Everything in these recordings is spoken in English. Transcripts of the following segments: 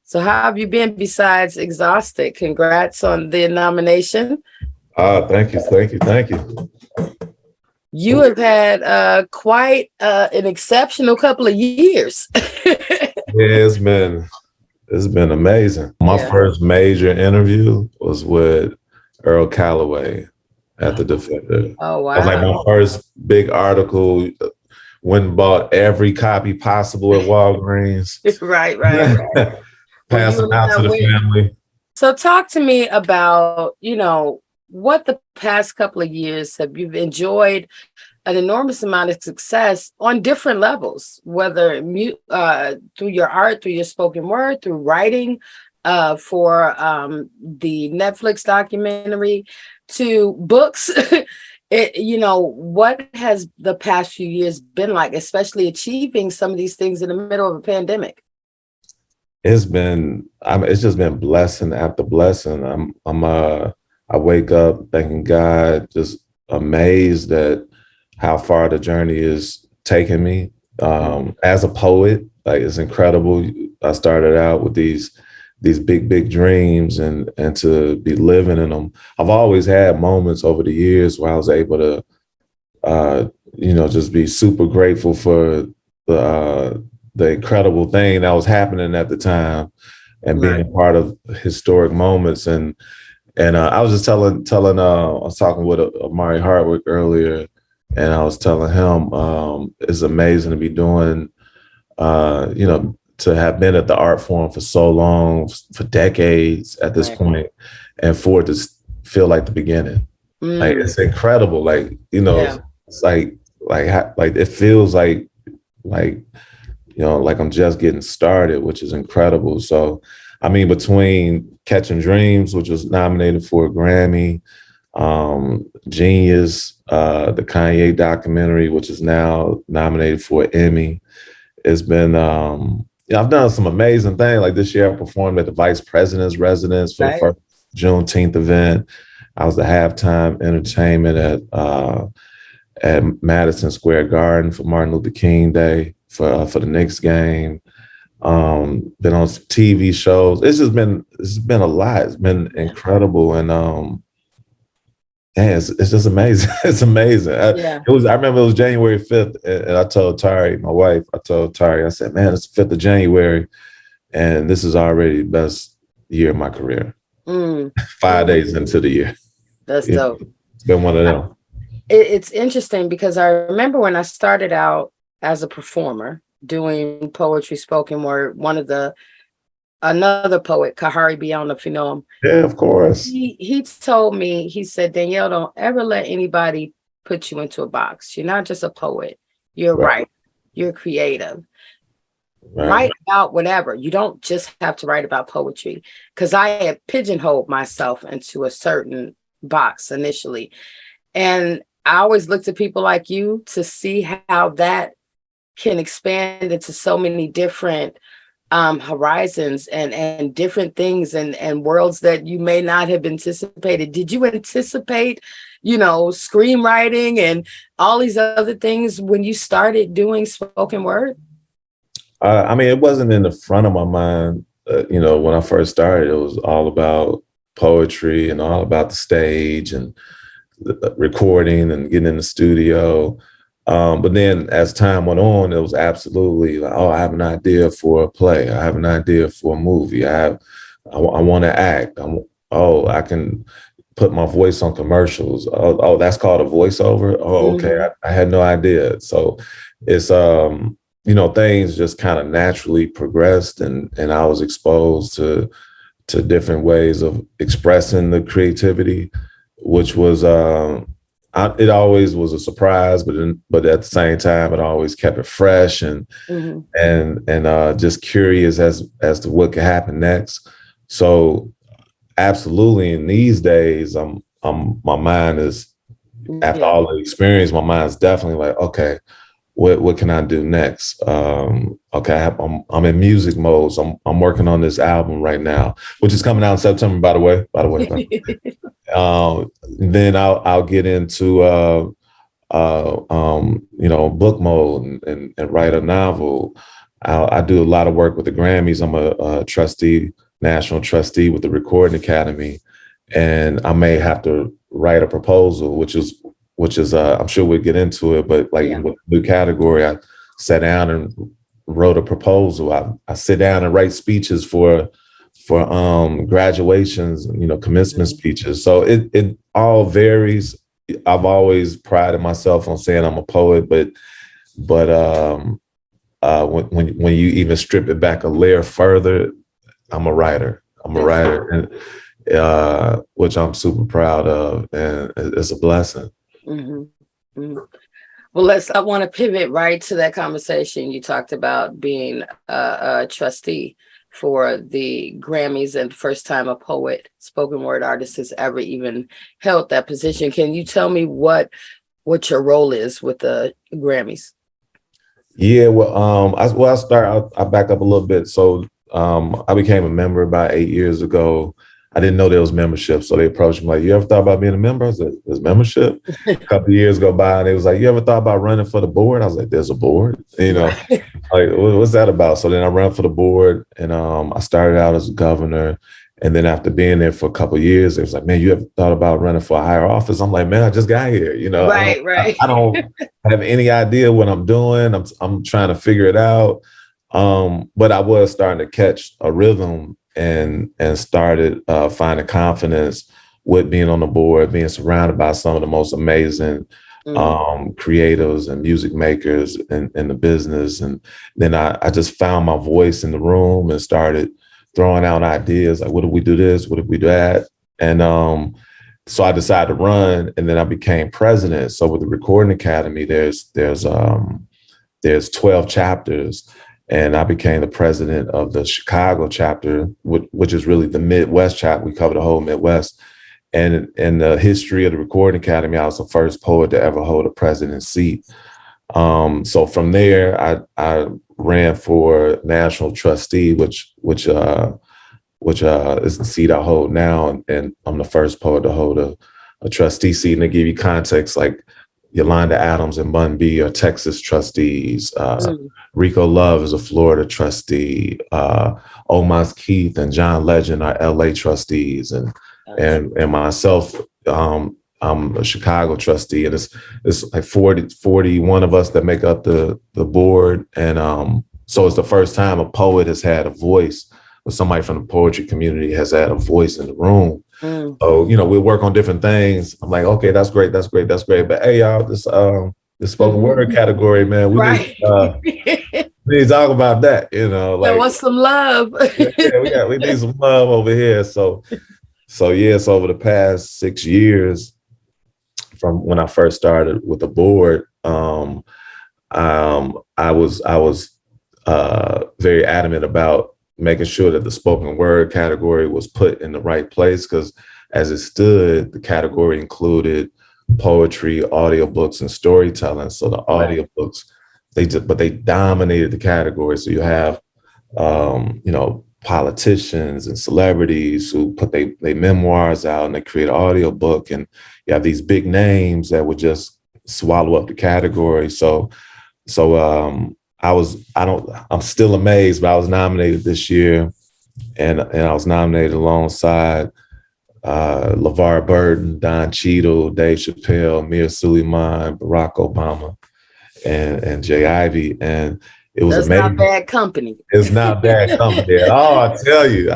So how have you been besides exhausted? Congrats on the nomination. Thank you, thank you, thank you. You have had quite an exceptional couple of years. Yeah, it's been amazing. My Yeah. first major interview was with Earl Calloway at the Defender. Oh, That was like wow. my first big article. Went and bought every copy possible at Walgreens. Right, right, right. Well, Passed you them and out I to the went. family. So talk to me about, what the past couple of years have you enjoyed an enormous amount of success on different levels, whether through your art, through your spoken word, through writing for the Netflix documentary, to books. What has the past few years been like, especially achieving some of these things in the middle of a pandemic? It's just been blessing after blessing. I wake up thanking God, just amazed at how far the journey is taking me. As a poet, like it's incredible. I started out with these big dreams, and to be living in them. I've always had moments over the years where I was able to just be super grateful for the incredible thing that was happening at the time, and Right. being part of historic moments. And I was just telling I was talking with Amari Hardwick earlier, and I was telling him it's amazing to be doing, to have been at the art form for so long, for decades at this Right. point, and for it to feel like the beginning. Like Mm, it's incredible. Like yeah. it's like it feels like like I'm just getting started, which is incredible. So, I mean, between Catching Dreams, which was nominated for a Grammy, Genius, the Kanye documentary, which is now nominated for an Emmy, it's been, I've done some amazing things. Like this year, I performed at the Vice President's residence for the Right. first Juneteenth event. I was the halftime entertainment at Madison Square Garden for Martin Luther King Day for the Knicks game. Been on some TV shows. It's been a lot. It's been Yeah. incredible, and yeah, it's just amazing. It's amazing. Yeah. I remember it was January 5th, and I told Tari, my wife, I said, man, it's the 5th of January, and this is already the best year of my career. Mm, 5 days into the year, that's dope. it's been one of them. It's interesting because I remember when I started out as a performer doing poetry, spoken word. Another poet, Kahari Beyond, if you know him, Yeah, of course. he told me, he said, Danielle, don't ever let anybody put you into a box. You're not just a poet. You're a Right, writer. You're creative. right. Write about whatever. You don't just have to write about poetry. Because I had pigeonholed myself into a certain box initially. And I always look to people like you to see how that can expand into so many different horizons and different things and worlds that you may not have anticipated. Did you anticipate, screenwriting and all these other things when you started doing spoken word? I mean, it wasn't in the front of my mind. When I first started, it was all about poetry and all about the stage and recording and getting in the studio. But then as time went on, it was absolutely like, oh, I have an idea for a play. I have an idea for a movie. I want to act. I can put my voice on commercials. That's called a voiceover. Oh, okay. Mhm. I had no idea. So it's, things just kind of naturally progressed, and I was exposed to different ways of expressing the creativity, which was it always was a surprise, but at the same time, it always kept it fresh and Mhm. just curious as to what could happen next. So absolutely, in these days, my mind is, after Yeah. all the experience, my mind's definitely like, okay, what can I do next? Okay, I'm in music mode, so I'm working on this album right now, which is coming out in September, by the way. Then I'll get into book mode and write a novel. I do a lot of work with the Grammys. I'm a trustee, national trustee with the Recording Academy, and I may have to write a proposal, which is I'm sure we'll get into it, but like Yeah. with the new category, I sat down and wrote a proposal. I sit down and write speeches for graduations, commencement speeches. So it all varies. I've always prided myself on saying I'm a poet, but when you even strip it back a layer further, I'm a writer. I'm a writer, and which I'm super proud of, and it's a blessing. Mm-hmm. Mm-hmm. Well, I want to pivot right to that conversation. You talked about being a trustee for the Grammys and first time a poet, spoken word artist has ever even held that position. Can you tell me what your role is with the Grammys? Yeah, I back up a little bit. So I became a member about 8 years ago. I didn't know there was membership, so they approached me like, "You ever thought about being a member?" I was like, "There's membership." A couple of years go by, and they was like, "You ever thought about running for the board?" I was like, "There's a board, like what's that about?" So then I ran for the board, and I started out as a governor, and then after being there for a couple of years, it was like, "Man, you ever thought about running for a higher office?" I'm like, "Man, I just got here, Right. I don't have any idea what I'm doing. I'm trying to figure it out." But I was starting to catch a rhythm and started finding confidence with being on the board, being surrounded by some of the most amazing creatives and music makers in the business. And then I just found my voice in the room and started throwing out ideas like, what if we do this? What if we do that? And so I decided to run, and then I became president. So with the Recording Academy, there's 12 chapters, and I became the president of the Chicago chapter, which is really the Midwest chapter. We cover the whole Midwest. And in the history of the Recording Academy, I was the first poet to ever hold a president's seat. So from there, I ran for national trustee, which is the seat I hold now, and I'm the first poet to hold a trustee seat. And to give you context, like Yolanda Adams and Bun B are Texas trustees. Rico Love is a Florida trustee. Omos Keith and John Legend are LA trustees, and myself, I'm a Chicago trustee, and it's like 41 of us that make up the board. And so it's the first time a poet has had a voice, or somebody from the poetry community has had a voice in the room. So, we work on different things. I'm like, okay, that's great. But hey, y'all, this spoken word category, man, we need to talk about that, I want some love. we need some love over here. So yes, over the past 6 years, from when I first started with the board, I was very adamant about making sure that the spoken word category was put in the right place, because as it stood, the category included poetry, audiobooks, and storytelling. So the audiobooks, they dominated the category. So you have, politicians and celebrities who put their memoirs out and they create an audiobook, and you have these big names that would just swallow up the category. So I'm still amazed, but I was nominated this year, and I was nominated alongside LeVar Burton, Don Cheadle, Dave Chappelle, Mir Suleiman, Barack Obama, and Jay Ivey. And it was That's amazing. not bad company. It's not bad company at all. I tell you.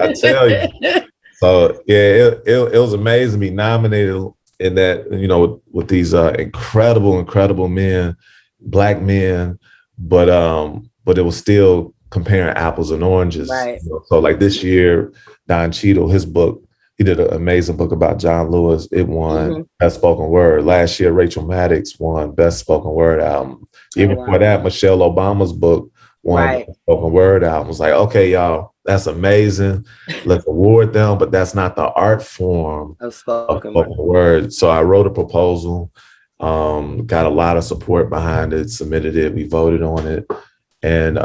So yeah, it was amazing to be nominated in that, with these incredible men, Black men, but it was still comparing apples and oranges. Right. So like this year, Don Cheadle, his book, he did an amazing book about John Lewis. It won Best Spoken Word. Last year, Rachel Maddox won Best Spoken Word album. Even before that, Michelle Obama's book won Best Spoken Word album. I was like, okay, y'all, that's amazing. Let's award them, but that's not the art form of spoken word. So I wrote a proposal, got a lot of support behind it, submitted it, we voted on it, and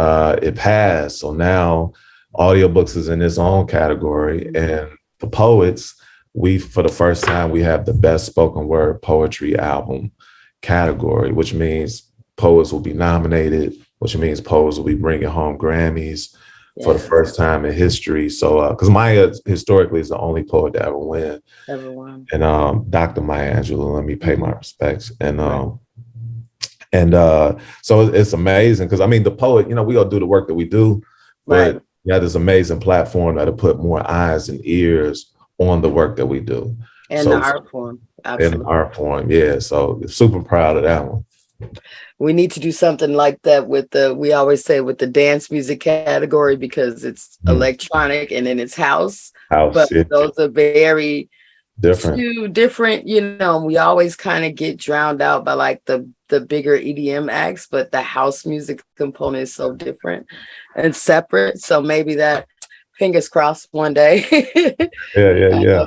it passed. So now audiobooks is in its own category, and the poets, for the first time, we have the Best Spoken Word Poetry Album category, which means poets will be nominated which means poets will be bringing home Grammys for the Yes, first time in history. So, because Maya historically is the only poet to ever win, everyone. and Dr. Maya Angelou, let me pay my Mhm. respects, Right. and so it's amazing because I mean the poet, you know, we all do the work that we do, Right. but yeah, this amazing platform that'll put more eyes and ears on the work that we do. And the So art form. in Absolutely. our form, yeah. So super proud of that one. We need to do something like that with we always say with the dance music category because it's Mm. electronic and in its house. But House, yeah, those are very different. two different, we always kind of get drowned out by like the bigger EDM acts, but the house music component is so different and separate. So maybe that, fingers crossed, one day. Yeah, yeah, yeah.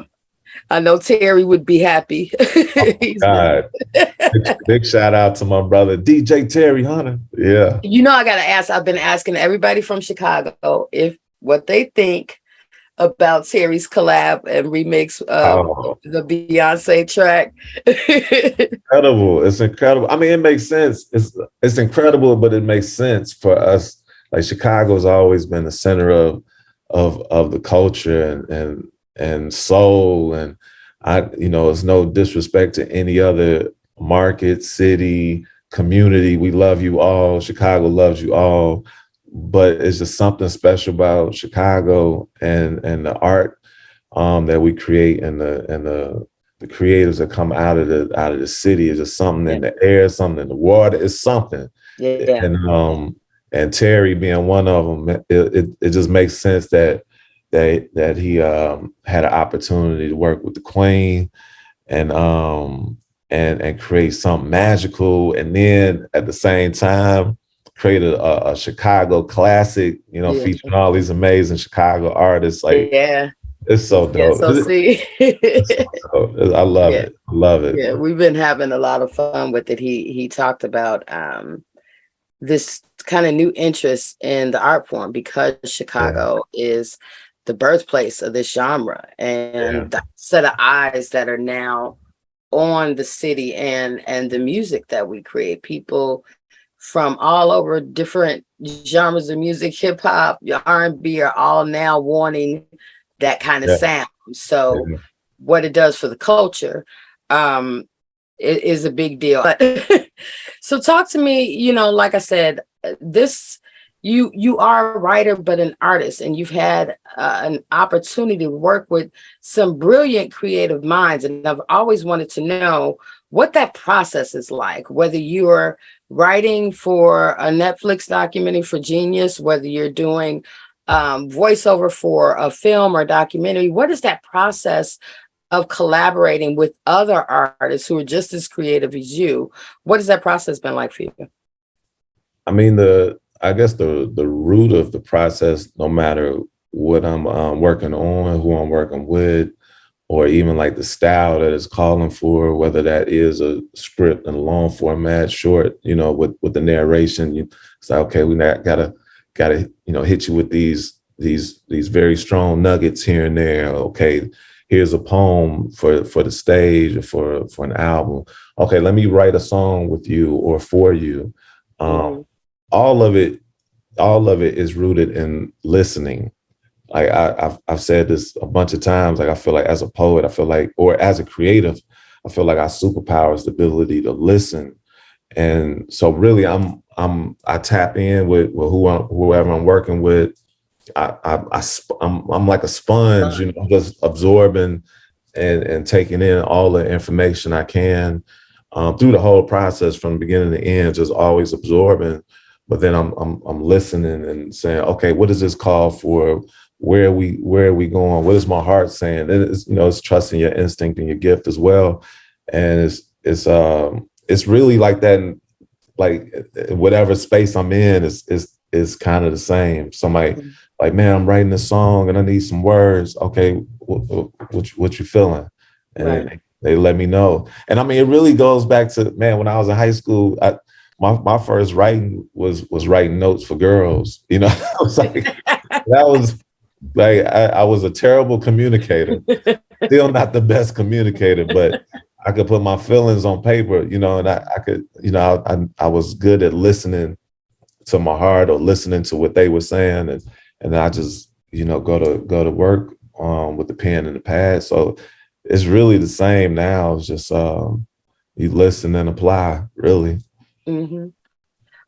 I know Terry would be happy. Oh He's been God, big shout out to my brother DJ Terry Hunter. Yeah. I gotta ask, I've been asking everybody from Chicago if what they think about Terry's collab and remix of Oh, the Beyonce track. incredible! It's incredible. I mean, it makes sense. It's incredible, but it makes sense for us. Like Chicago's always been the center of the culture and soul. And it's no disrespect to any other market, city, community. We love you all. Chicago loves you all. But it's just something special about Chicago and the art that we create and the creators that come out of the city. Is just something Yeah, in the air, something in the water. It's something. yeah, And Terry being one of them, it just makes sense that he had an opportunity to work with the Queen and create something magical, and then at the same time create a Chicago classic, yeah, featuring all these amazing Chicago artists. Like yeah. it's so Yeah, dope. so see, It's so dope. I love yeah, it. I love it. yeah, we've been having a lot of fun with it. He talked about this kind of new interest in the art form because Yeah, Chicago is the birthplace of this genre yeah, and the set of eyes that are now on the city and the music that we create. People from all over different genres of music, hip hop, your R&B are all now wanting that kind of yeah, sound. So yeah. what it does for the culture, um, it is a big deal. So talk to me, like I said, this you are a writer but an artist, and you've had an opportunity to work with some brilliant creative minds, and I've always wanted to know what that process is like, whether you're writing for a Netflix documentary for Genius, whether you're doing voiceover for a film or documentary. What is that process of collaborating with other artists who are just as creative as you? What has that process been like for you? I mean, I guess the root of the process, no matter what I'm working on, who I'm working with, or even like the style that it's calling for, whether that is a script in a long format, short, with the narration, you say, okay, we not gotta hit you with these very strong nuggets here and there. Okay, here's a poem for the stage or for an album. Okay, let me write a song with you or for you. Um, Mm-hmm. all of it, all of it is rooted in listening. Like I've said this a bunch of times. Like I feel like as a poet, I feel like, or as a creative, I feel like our superpower is the ability to listen. And so really I tap in with whoever I'm working with. I'm like a sponge, just absorbing and taking in all the information I can through the whole process from beginning to end, just always absorbing. But then I'm listening and saying, okay, what does this call for? Where are we going? What is my heart saying? And it's trusting your instinct and your gift as well. And it's really like that. Like whatever space I'm in is kind of the same. Somebody Mm-hmm. like, man, I'm writing a song and I need some words. Okay, what you feeling? And Right. then they let me know. And I mean, it really goes back to, man, when I was in high school, my first writing was writing notes for girls. I was like, that was like I was a terrible communicator. Still not the best communicator, but I could put my feelings on paper, and I could, I was good at listening to my heart or listening to what they were saying, and I just, go to work with the pen and the pad. So it's really the same now. It's just you listen and apply, really. Hmm.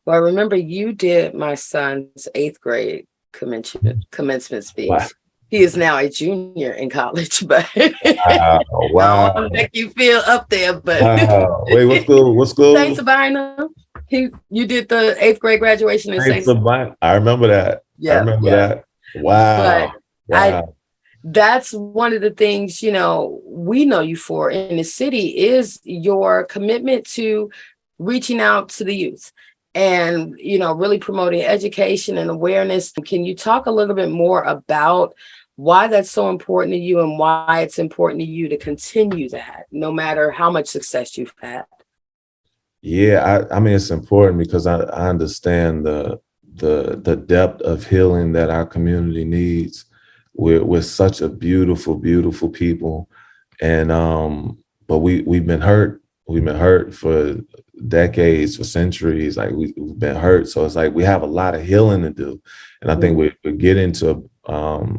Well, I remember you did my son's eighth grade commencement speech. Wow. He is now a junior in college, but Wow. I don't want to Wow. make you feel up there, but Wow. Wait, what school? What Saint school? Sabina, you did the eighth grade graduation in Saints Saint. of I remember that. I Yeah, remember yeah. that. But Wow. I Wow. that's one of the things, we know you for in the city is your commitment to reaching out to the youth and, really promoting education and awareness. Can you talk a little bit more about why that's so important to you and why it's important to you to continue that no matter how much success you've had? Yeah, I mean it's important because I understand the depth of healing that our community needs. We're such a beautiful, beautiful people. And but we've been hurt. We've been hurt for decades, for centuries. Like we've been hurt. So it's like we have a lot of healing to do. And I think Mm, we get into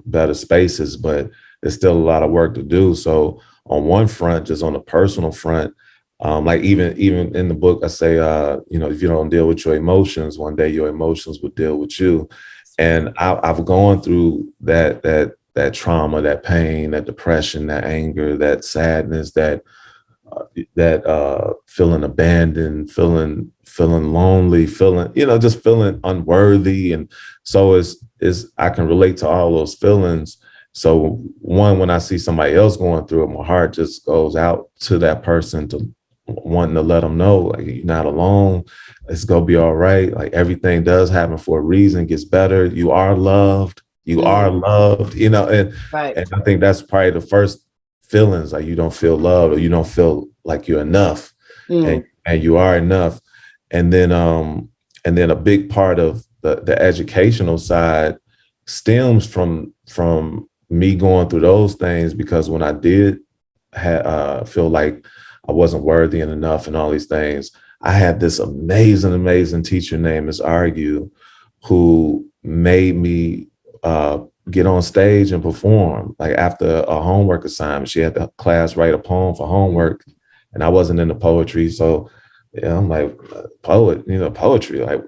better spaces, but there's still a lot of work to do. So on one front, just on a personal front, like even in the book, I say, if you don't deal with your emotions, one day your emotions will deal with you. And I've gone through that trauma, that pain, that depression, that anger, that sadness, that feeling abandoned, feeling lonely, just feeling unworthy. And so is I can relate to all those feelings. So one, when I see somebody else going through it, my heart just goes out to that person to wanting to let them know, like, you're not alone. It's gonna be all right. Like everything does happen for a reason, gets better. You are loved. You are mm, loved, right. and I think that's probably the first feelings, like you don't feel loved or you don't feel like you're enough, Mm, and you are enough. And then um and then a big part of the educational side stems from me going through those things, because when I did feel like I wasn't worthy and enough and all these things, I had this amazing, amazing teacher named Miss Argue, who made me uh, get on stage and perform. Like after a homework assignment, she had the class write a poem for homework, and I wasn't into poetry, so yeah, I'm like, poet, poetry, like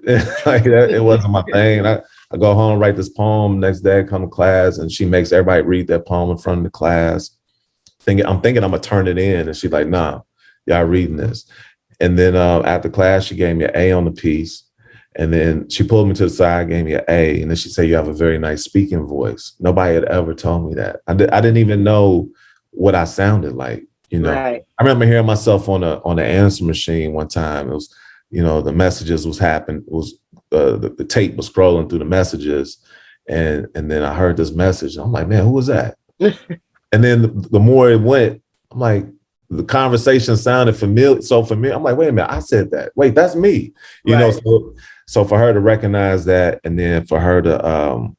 like that, it wasn't my thing. And I go home, write this poem. Next day, I come to class, and she makes everybody read that poem in front of the class. I'm thinking I'm gonna turn it in, and she's like, "Nah, y'all reading this." And then after class, she gave me an A on the piece. And then she pulled me to the side, gave me an A. And then she said, "You have a very nice speaking voice." Nobody had ever told me that. I didn't even know what I sounded like. right. I remember hearing myself on the answer machine one time. It was, the messages was happening. It was the tape was scrolling through the messages. And then I heard this message. I'm like, man, who was that? And then the more it went, I'm like, the conversation sounded familiar. So familiar. I'm like, wait a minute, I said that. Wait, that's me. You know, Right. so for her to recognize that, and then for her to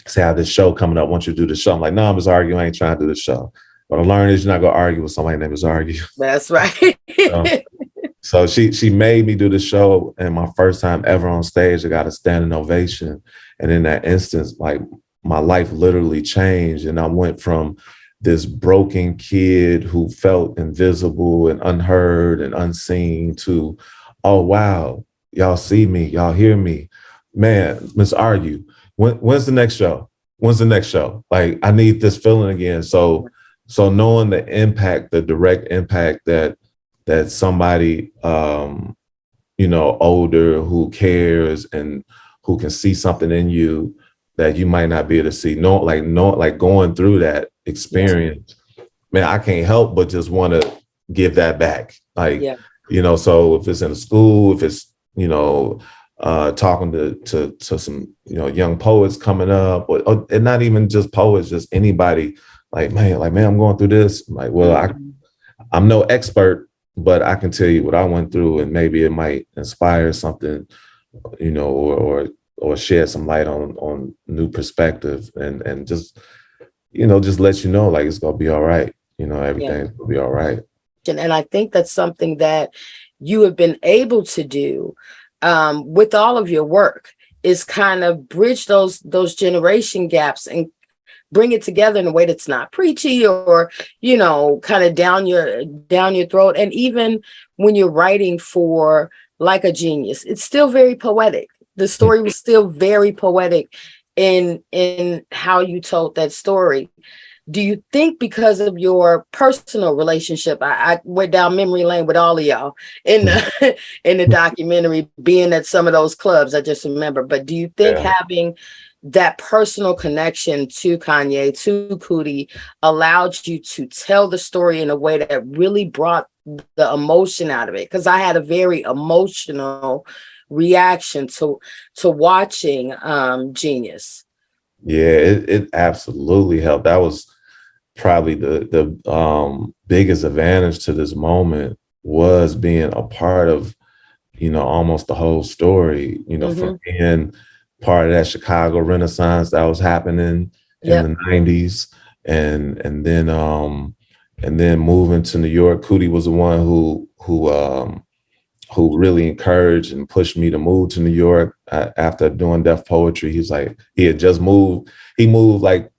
say, I have this show coming up, I want you to do the show. I'm like, no, I'm just arguing. I ain't trying to do the show. What I learned is you're not gonna argue with somebody named is argue. That's right. So, so she made me do the show, and my first time ever on stage, I got a standing ovation. And in that instance, like my life literally changed, and I went from this broken kid who felt invisible and unheard and unseen to, oh wow, y'all see me, y'all hear me, man. Miss Argue, when's the next show? When's the next show? Like I need this feeling again. So knowing the impact, the direct impact that somebody older who cares and who can see something in you that you might not be able to see. No, like going through that Yeah. experience, man, I can't help but just want to give that back. Like, Yeah. so if it's in a school, if it's, talking to some, young poets coming up, and not even just poets, just anybody, like man, I'm going through this. I'm like, well, Mhm. I'm no expert, but I can tell you what I went through, and maybe it might inspire something, or shed some light on new perspective, and just let you know, like, it's gonna be all right. Yeah. Everything's gonna be all right. And I think that's something that you have been able to do with all of your work is kind of bridge those generation gaps and bring it together in a way that's not preachy or, kind of down your throat. And even when you're writing for like a genius, it's still very poetic. The story was still very poetic in how you told that story. Do you think because of your personal relationship, I went down memory lane with all of y'all in the, in the documentary, being at some of those clubs, I just remember, but do you think Yeah. having that personal connection to Kanye, to Cootie, allowed you to tell the story in a way that really brought the emotion out of it? Because I had a very emotional reaction to watching Genius. Yeah, it absolutely helped. That was probably the biggest advantage to this moment was being a part of, almost the whole story, from Mm-hmm. being part of that Chicago Renaissance that was happening in Yep. the 90s and then moving to New York. Cootie was the one who really encouraged and pushed me to move to New York after doing Def Poetry. He's like, he had just moved. He moved like,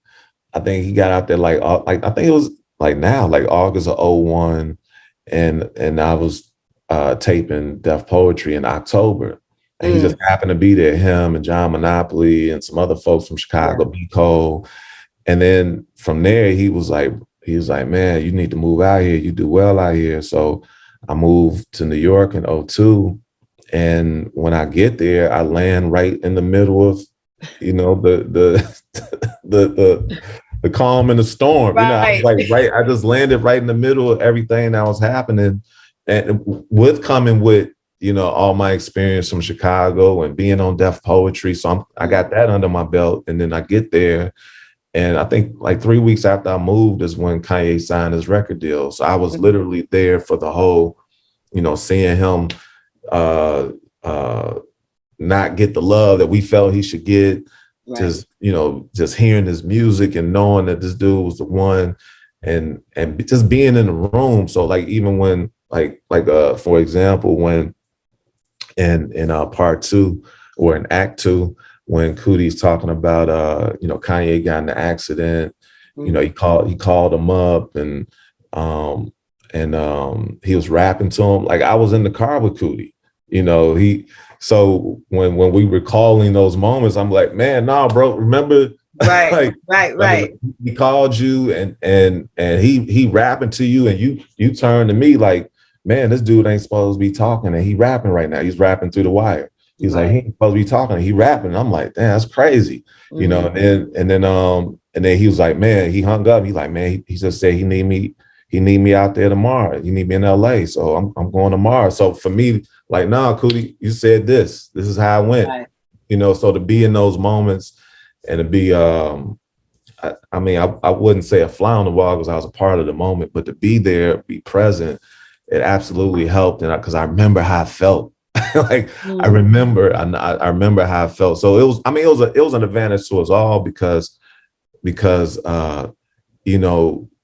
I think he got out there like I think it was like now, like August of '01, and I was taping Def Poetry in October. And he just Mm, happened to be there, him and John Monopoly and some other folks from yeah. Chicago, B. Cole. And then from there, he was like, man, you need to move out here. You do well out here. So I moved to New York in '02. And when I get there, I land right in the middle of, the the calm and the storm. I was Right. like, right, I just landed right in the middle of everything that was happening. And coming with, all my experience from Chicago and being on Def Poetry. So I got that under my belt. And then I get there. And I think like 3 weeks after I moved is when Kanye signed his record deal. So I was literally there for the whole, seeing him uh, uh, not get the love that we felt he should get. Right. Just hearing his music and knowing that this dude was the one, and just being in the room. So like even when for example, when in part two or in act two, when Cootie's talking about Kanye got in the accident, Mm. he called him up and he was rapping to him. Like I was in the car with Cootie, he so when we were calling those moments, I'm like, man, nah, bro, remember Right. like Right. like Right. he called you and he rapping to you and you turn to me like, man, this dude ain't supposed to be talking and he rapping right now. He's rapping through the wire. He's like, he Right. ain't supposed to be talking. He rapping. And I'm like, damn, that's crazy. Mm-hmm. And then he was like, man, he hung up. He like, man, he just said he need me out there tomorrow. He need me in LA. So I'm going tomorrow. So for me, like, nah, Cootie, you said this. This is how I went. Right. So to be in those moments and to be I mean, I wouldn't say a fly on the wall because I was a part of the moment, but to be there, be present, it absolutely helped. And because I remember how I felt, like Mm. I remember how I felt. So it was, I mean, it was an advantage to us all because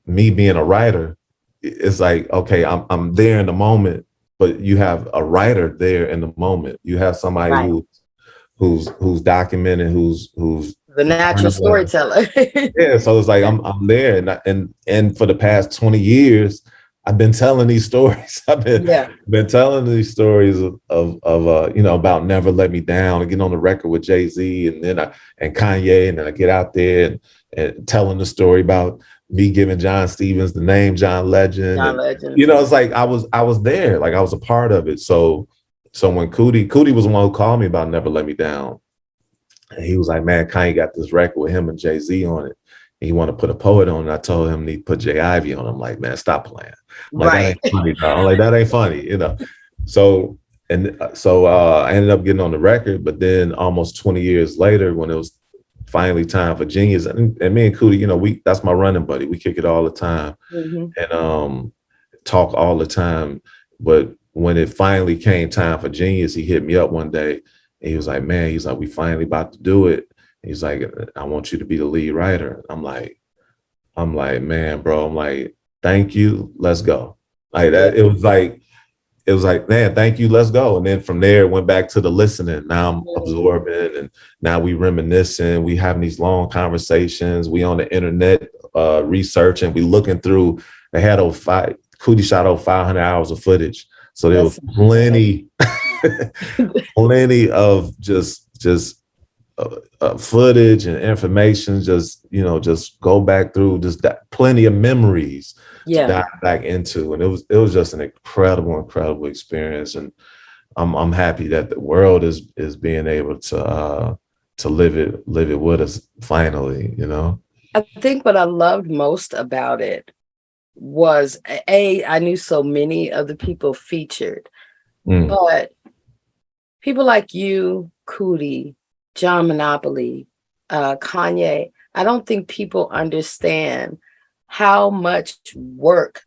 me being a writer, it's like, okay, I'm there in the moment, but you have a writer there in the moment. You have somebody Right. who's documenting, who's The natural kind of storyteller. yeah, so it's like I'm there, and for the past 20 years, I've been telling these stories. I've Yeah. been telling these stories of about Never Let Me Down and getting on the record with Jay-Z and Kanye, and then I get out there and telling the story about me giving John Stevens the name John Legend, John and Legend. it's like I was there, like I was a part of it. So when Cootie was the one who called me about Never Let Me Down. And he was like, man, Kanye got this record with him and Jay-Z on it. And he want to put a poet on it. I told him he put J. Ivy on. I'm like, man, stop playing. I'm like, that Right. ain't funny, dog. I'm like, that ain't funny. So I ended up getting on the record, but then almost 20 years later, when it was finally time for Genius, and me and Cootie, that's my running buddy. We kick it all the time Mm-hmm. and talk all the time. But when it finally came time for Genius, he hit me up one day and he was like, man, he's like, we finally about to do it. He's like, I want you to be the lead writer. I'm like, man, bro, I'm like, thank you. Let's go. Like Yeah. that. It was like, it was like, man, thank you, let's go. And then from there, it went back to the listening. Now I'm absorbing, and now we reminiscing. We having these long conversations. We on the internet researching. We looking through. They had Cootie shot over 500 hours of footage, so there was plenty, plenty of just footage and information. Just just go back through. Just plenty of memories to dive back into, and it was just an incredible experience. And I'm happy that the world is being able to live it with us finally. I think what I loved most about it was I knew so many of the people featured, but people like you, Cootie, John Monopoly, Kanye, I don't think people understand how much work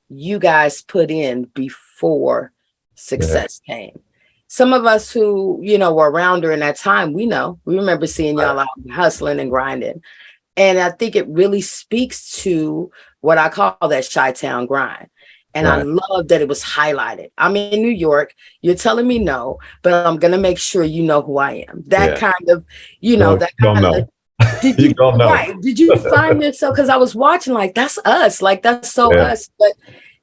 you guys put in before success came. Some of us who, were around during that time, we remember seeing y'all out hustling and grinding. And I think it really speaks to what I call that Chi-Town grind. And I love that it was highlighted. I'm in New York. You're telling me no, but I'm going to make sure you know who I am. That kind of, that kind of. Did you right? Did you find yourself? Because I was watching, like, that's us, like that's so us. But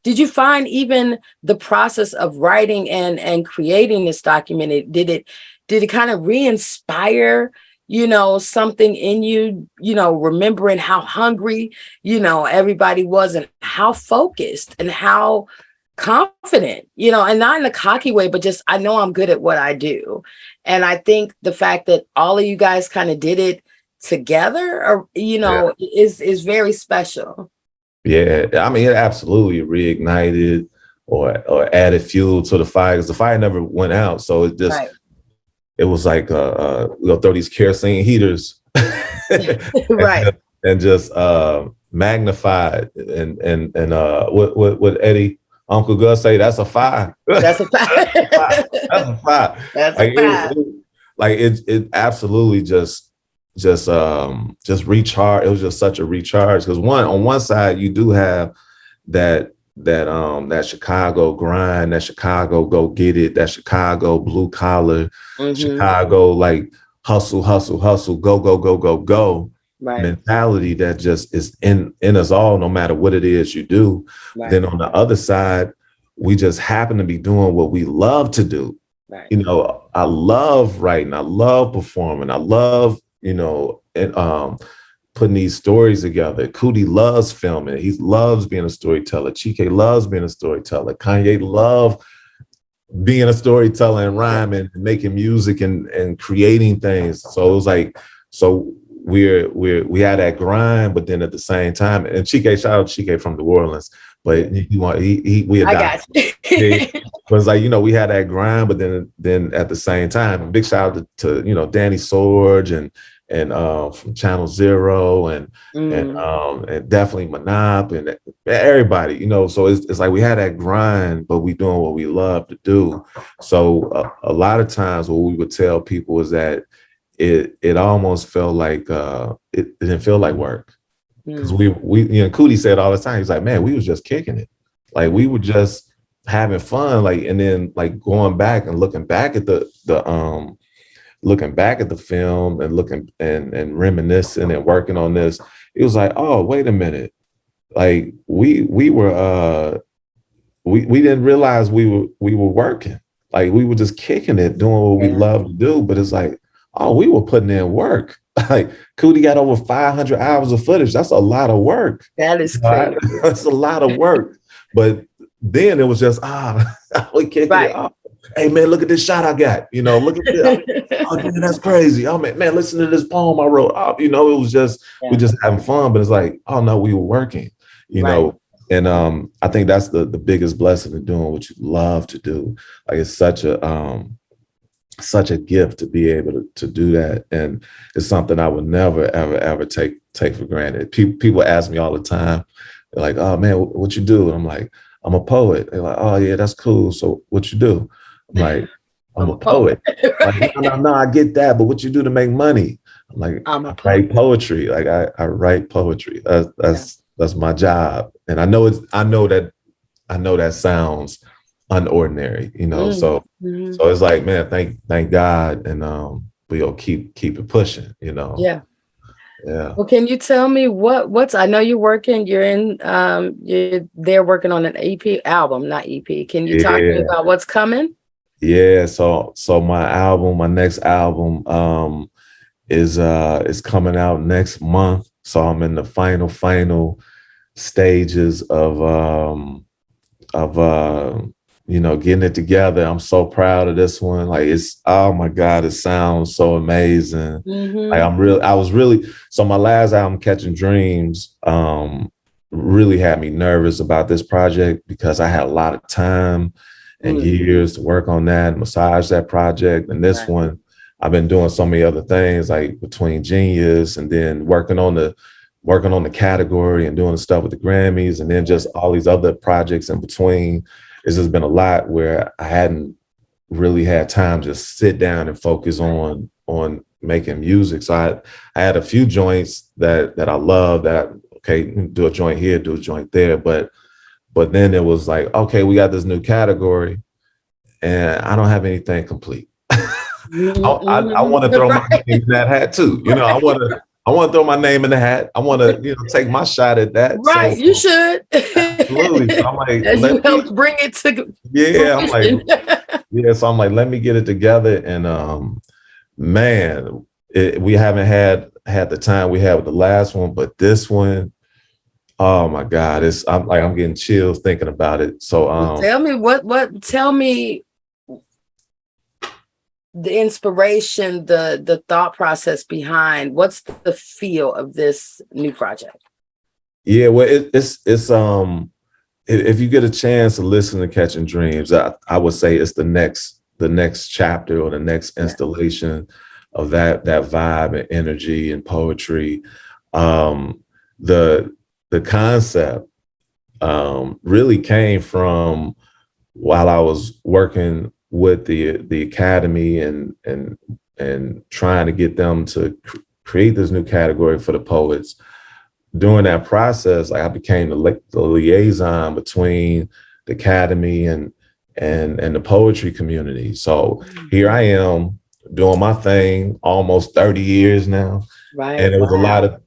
did you find even the process of writing and creating this document? Did it kind of re-inspire, something in you? Remembering how hungry everybody was, and how focused and how confident, and not in a cocky way, but just I know I'm good at what I do. And I think the fact that all of you guys kind of did it together, or is very special. Yeah, I mean, it absolutely reignited or added fuel to the fire, because the fire never went out. So it just it was like we'll throw these kerosene heaters and just magnified and what Eddie Uncle Gus say, that's a fire. That's a fire. That's a fire. That's a fire. It absolutely just recharge. It was just such a recharge, because on one side you do have that Chicago grind, that Chicago go get it, that Chicago blue collar, Chicago like hustle, go mentality that just is in us all, no matter what it is you do. Then on the other side, we just happen to be doing what we love to do. I love writing, I love performing, I love putting these stories together. Cootie loves filming. He loves being a storyteller. Chike loves being a storyteller. Kanye loves being a storyteller and rhyming and making music and creating things. So it was like, so we had that grind, but then at the same time, and Chike, shout out to Chike from New Orleans, but we adopted. But it's like, we had that grind, but then at the same time, big shout out to Danny Sorge and from Channel Zero and definitely Monop and everybody, so it's like we had that grind, but we doing what we love to do. So a lot of times what we would tell people is that it almost felt like it didn't feel like work, because we Cootie said all the time, he's like, man, we was just kicking it, like we were just having fun, like, and then like going back and looking back at the film and looking and reminiscing and working on this, it was like, oh, wait a minute, like we were we didn't realize we were working, like we were just kicking it, doing what we love to do, but it's like, oh, we were putting in work. Like Cootie got over 500 hours of footage. That's a lot of work. That is crazy. That's a lot of work. But then it was just we kicking it off. Hey man, look at this shot I got. Look at this. Oh man, that's crazy. Oh man, listen to this poem I wrote. It was just we just having fun. But it's like, oh no, we were working. And I think that's the biggest blessing of doing what you love to do. Like it's such a gift to be able to do that, and it's something I would never ever take for granted. People ask me all the time, they're like, oh man, what you do? And I'm like, I'm a poet. They're like, oh yeah, that's cool. So what you do? I'm like, I'm a poet. Like, no, I get that, but what you do to make money? I'm like, I write poetry. Like I write poetry. That's my job. And I know that sounds unordinary, you know. So Mm-hmm. so it's like, man, thank God, and we'll keep it pushing, you know. Yeah. Yeah. Well, can you tell me what's I know you're there working on an EP album, not EP. Can you talk to me Yeah. about what's coming? Yeah. So my next album is coming out next month. So I'm in the final stages of getting it together. I'm so proud of this one. Like, it's, oh my God, it sounds so amazing. Like, Mm-hmm. I was really, so my last album, Catching Dreams, really had me nervous about this project because I had a lot of time and Mm. years to work on that, massage that project. And this Right. one, I've been doing so many other things, like between Genius and then working on the category and doing the stuff with the Grammys, and then just all these other projects in between. It's just been a lot where I hadn't really had time to sit down and focus on making music. So I had a few joints that I love, that okay, do a joint here, do a joint there, but then it was like, okay, we got this new category and I don't have anything complete. I want to throw my Right. name in that hat too. You know, I want to throw my name in the hat. I want to, take my shot at that. Right. So You should. absolutely. So I'm like, As you helped bring it to yeah, I'm like, fruition. yeah. So I'm like, let me get it together. And man, we haven't had the time we had with the last one, but this one, oh my God, I'm getting chills thinking about it. So Well, tell me the inspiration, the thought process behind what's the feel of this new project. yeah, well, if you get a chance to listen to Catching Dreams, I would say it's the next chapter or the next installation of that vibe and energy and poetry. The concept really came from while I was working with the academy and trying to get them to create this new category for the poets. During that process, like, I became the liaison between the academy and the poetry community. So here I am doing my thing almost 30 years now. Right. And Wow.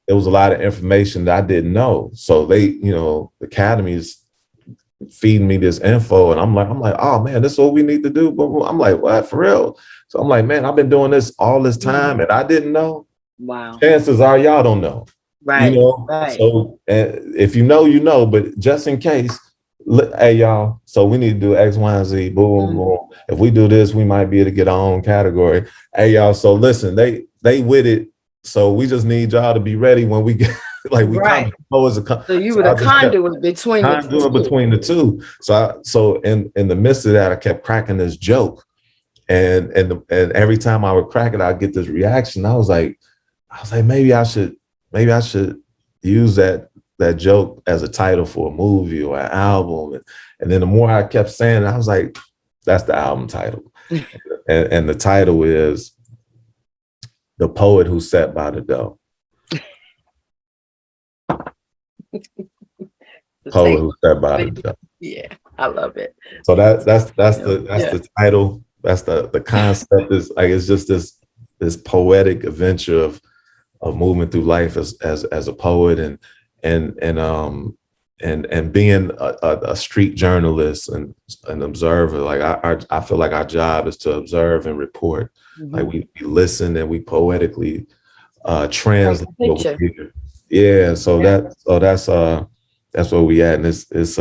it was a lot of information that I didn't know. So the academies feeding me this info, and I'm like, oh man, this is what we need to do. But I'm like, what, for real? So I'm like, man, I've been doing this all this time and I didn't know. Wow. Chances are y'all don't know. Right. Right. So if you know, you know, but just in case, hey y'all, so we need to do X, Y, and Z, boom, boom. If we do this, we might be able to get our own category. Hey y'all, so listen, they with it. So we just need y'all to be ready when we get like we Right. come. So you were the conduit between the two. So in the midst of that, I kept cracking this joke, and every time I would crack it, I'd get this reaction. I was like, maybe I should use that joke as a title for a movie or an album. And then the more I kept saying it, I was like, that's the album title. and the title is The Poet Who Sat by the Door. Poet Who Sat by the Door. Yeah, I love it. So that's the title. That's the concept. Is like, it's just this poetic adventure of moving through life as a poet and being a street journalist and an observer. Like, I feel like our job is to observe and report. Like, we listen and we poetically translate what we hear. Yeah. So that's where we at, and it's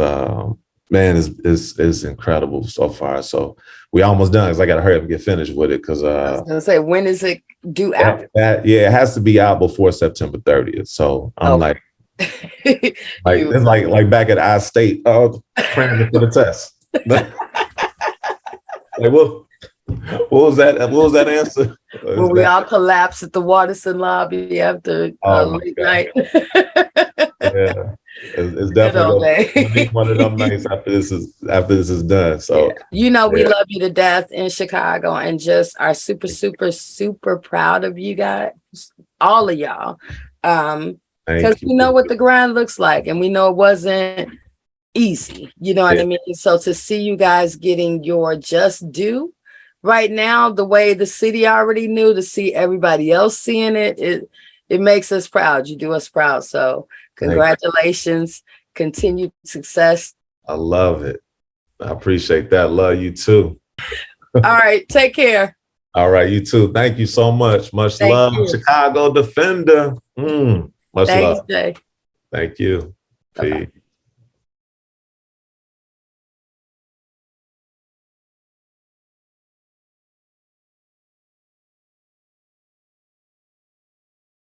man, it's incredible so far. So we almost done, because I gotta hurry up and get finished with it, because I was gonna say, when is it due out? It has to be out before September 30th. So I'm like it's like back at I State, cramming for the test. Like, what was that answer? When we all collapse at the Watterson lobby after late night. Yeah, it's definitely gonna be one of them nights after this is done. So we love you to death in Chicago, and just are super, super, super proud of you guys, all of y'all. Because we know what the grind looks like, and we know it wasn't easy. You know what I mean? So to see you guys getting your just due right now, the way the city already knew, to see everybody else seeing it, it makes us proud. You do us proud. So congratulations, continued success. I love it. I appreciate that. Love you too. All right, take care. All right, you too. Thank you so much. Much Thank love, you. Chicago Defender. Much Thanks, love. Jay. Thank you. Bye-bye. Peace.